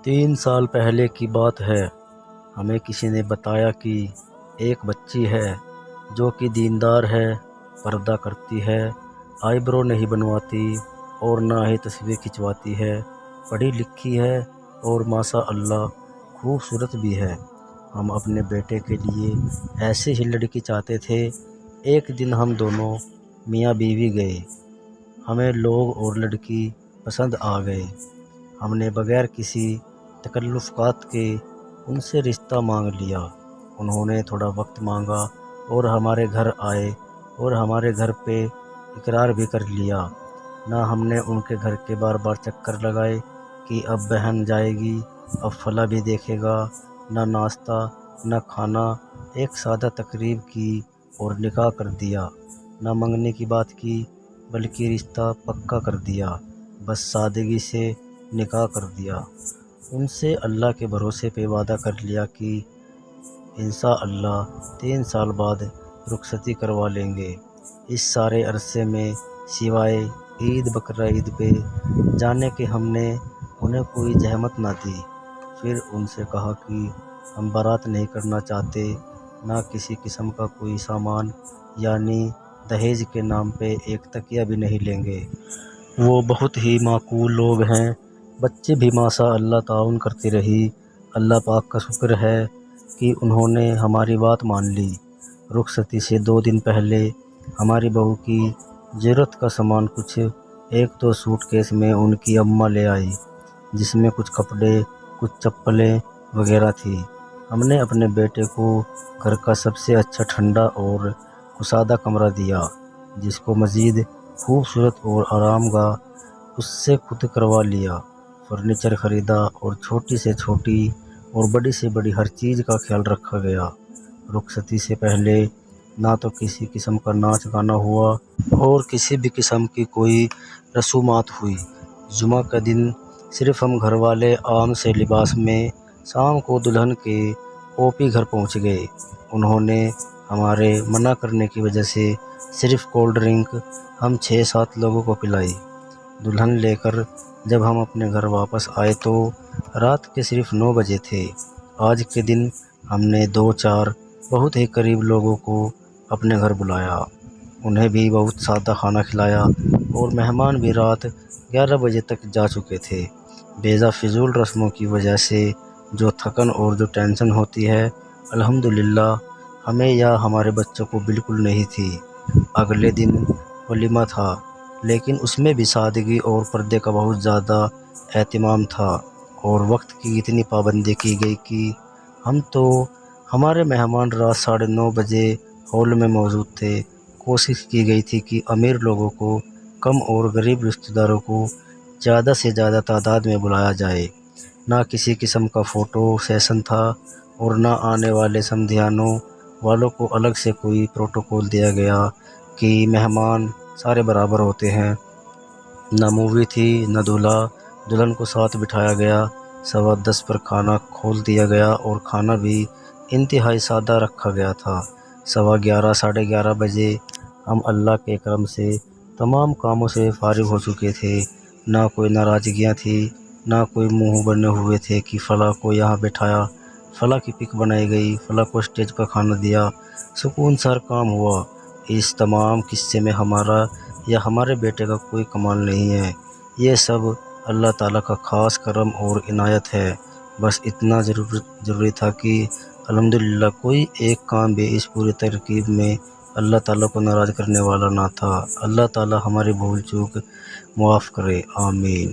3 سال پہلے کی بات ہے۔ ہمیں کسی نے بتایا کہ ایک بچی ہے جو کہ دیندار ہے، پردہ کرتی ہے، آئی برو نہیں بنواتی اور نہ ہی تصویر کھنچواتی ہے، پڑھی لکھی ہے اور ماشاء اللہ خوبصورت بھی ہے۔ ہم اپنے بیٹے کے لیے ایسے ہی لڑکی چاہتے تھے۔ ایک دن ہم دونوں میاں بیوی گئے، ہمیں لوگ اور لڑکی پسند آ گئے۔ ہم نے بغیر کسی تکلفات کے ان سے رشتہ مانگ لیا۔ انہوں نے تھوڑا وقت مانگا اور ہمارے گھر آئے اور ہمارے گھر پہ اقرار بھی کر لیا۔ نہ ہم نے ان کے گھر کے بار بار چکر لگائے کہ اب بہن جائے گی، اب فلاں بھی دیکھے گا، نہ ناشتہ نہ کھانا، ایک سادہ تقریب کی اور نکاح کر دیا۔ نہ منگنے کی بات کی بلکہ رشتہ پکا کر دیا، بس سادگی سے نکاح کر دیا۔ ان سے اللہ کے بھروسے پہ وعدہ کر لیا کہ انشاءاللہ 3 سال بعد رخصتی کروا لیں گے۔ اس سارے عرصے میں سوائے عید بقرعید پہ جانے کے ہم نے انہیں کوئی زحمت نہ دی۔ پھر ان سے کہا کہ ہم بارات نہیں کرنا چاہتے، نہ کسی قسم کا کوئی سامان، یعنی دہیج کے نام پہ ایک تکیہ بھی نہیں لیں گے۔ وہ بہت ہی معقول لوگ ہیں۔ بچے بھی ماشاء اللہ تعاون کرتی رہی۔ اللہ پاک کا شکر ہے کہ انہوں نے ہماری بات مان لی۔ رخصتی سے 2 دن پہلے ہماری بہو کی ضرورت کا سامان کچھ 1-2 سوٹ کیس میں ان کی اماں لے آئی، جس میں کچھ کپڑے، کچھ چپلیں وغیرہ تھی۔ ہم نے اپنے بیٹے کو گھر کا سب سے اچھا ٹھنڈا اور کشادہ کمرہ دیا، جس کو مزید خوبصورت اور آرام گاہ اس سے خود کروا لیا۔ فرنیچر خریدا اور چھوٹی سے چھوٹی اور بڑی سے بڑی ہر چیز کا خیال رکھا گیا۔ رخصتی سے پہلے نہ تو کسی قسم کا ناچ گانا ہوا اور کسی بھی قسم کی کوئی رسومات ہوئی۔ جمعہ کا دن صرف ہم گھر والے عام سے لباس میں شام کو دلہن کے اوپی گھر پہنچ گئے۔ انہوں نے ہمارے منع کرنے کی وجہ سے صرف کولڈ ڈرنک ہم 6-7 لوگوں کو پلائی۔ دلہن لے کر جب ہم اپنے گھر واپس آئے تو رات کے صرف 9 بجے تھے۔ آج کے دن ہم نے 2-4 بہت ہی قریب لوگوں کو اپنے گھر بلایا، انہیں بھی بہت سادہ کھانا کھلایا اور مہمان بھی رات 11 بجے تک جا چکے تھے۔ بیجا فضول رسموں کی وجہ سے جو تھکن اور جو ٹینشن ہوتی ہے، الحمدللہ ہمیں یا ہمارے بچوں کو بالکل نہیں تھی۔ اگلے دن ولیمہ تھا، لیکن اس میں بھی سادگی اور پردے کا بہت زیادہ اہتمام تھا اور وقت کی اتنی پابندی کی گئی کہ ہمارے مہمان رات 9:30 بجے ہال میں موجود تھے۔ کوشش کی گئی تھی کہ امیر لوگوں کو کم اور غریب رشتہ داروں کو زیادہ سے زیادہ تعداد میں بلایا جائے۔ نہ کسی قسم کا فوٹو سیشن تھا اور نہ آنے والے سمدھیانوں والوں کو الگ سے کوئی پروٹوکول دیا گیا کہ مہمان سارے برابر ہوتے ہیں۔ نہ مووی تھی، نہ دولہا دلہن کو ساتھ بٹھایا گیا۔ 10:15 پر کھانا کھول دیا گیا اور کھانا بھی انتہائی سادہ رکھا گیا تھا۔ 11:15 ساڑھے 11 بجے ہم اللہ کے کرم سے تمام کاموں سے فارغ ہو چکے تھے۔ نہ کوئی ناراضگیاں تھیں، نہ کوئی منہ بنے ہوئے تھے کہ فلاں کو یہاں بٹھایا، فلاں کی پک بنائی گئی، فلاں کو اسٹیج پر کھانا دیا۔ سکون سے ہر کام ہوا۔ اس تمام قصے میں ہمارا یا ہمارے بیٹے کا کوئی کمال نہیں ہے، یہ سب اللہ تعالیٰ کا خاص کرم اور عنایت ہے۔ بس اتنا ضروری تھا کہ الحمدللہ کوئی ایک کام بھی اس پوری ترکیب میں اللہ تعالیٰ کو ناراض کرنے والا نہ تھا۔ اللہ تعالیٰ ہماری بھول چوک معاف کرے، آمین۔